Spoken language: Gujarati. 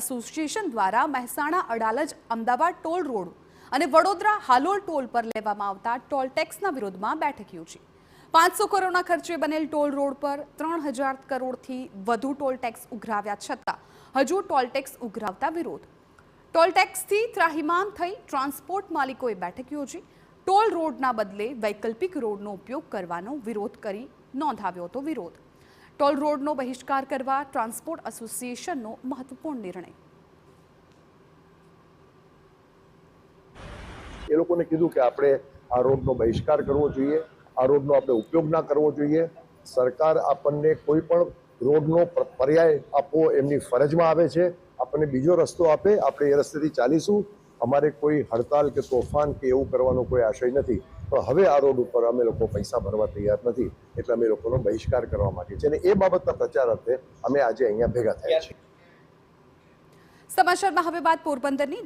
એસોસિએશન દ્વારા મહેસાણા અડાલજ અમદાવાદ ટોલ રોડ અને વડોદરા હાલોલ ટોલ પર લેવામાં આવતા ટોલ ટેક્સના વિરોધમાં બેઠક યોજી 500 કરોડના ખર્ચે બનેલ ટોલ રોડ પર 3000 કરોડથી વધુ ટોલ ટેક્સ ઉઘરાવ્યા છતાં હજુ ટોલ ટેક્સ ઉઘરાવતા વિરોધ। ટોલ ટેક્સથી ત્રાહિમામ થઈ ટ્રાન્સપોર્ટ માલિકોએ બેઠક યોજી ટોલ રોડના બદલે વૈકલ્પિક રોડનો ઉપયોગ કરવાનો વિરોધ કરી નોંધાવ્યો હતો વિરોધ। ટોલ રોડનો બહિષ્કાર કરવા ટ્રાન્સપોર્ટ એસોસિએશનનો મહત્વપૂર્ણ નિર્ણય। એ લોકોને કીધું કે આપણે આ રોડનો બહિષ્કાર કરવો જોઈએ, આ રોડનો આપણે ઉપયોગ ના કરવો જોઈએ। સરકાર આપણને કોઈ પણ રોડનો પર્યાય આપવો એમની ફરજમાં આવે છે। આપણને બીજો રસ્તો આપે, આપણે એ રસ્તેથી ચાલીશું। અમારે કોઈ હડતાલ કે તોફાન કે એવું કરવાનો કોઈ આશય નથી, પણ હવે આ રોડ ઉપર અમે લોકો પૈસા ભરવા તૈયાર નથી, એટલે અમે લોકોનો બહિષ્કાર કરવા માંગીએ છીએ અને એ બાબતના પ્રચાર અર્થે અમે આજે અહીંયા ભેગા થયા છીએ। સમાચારમાં હવે વાત પોરબંદરની।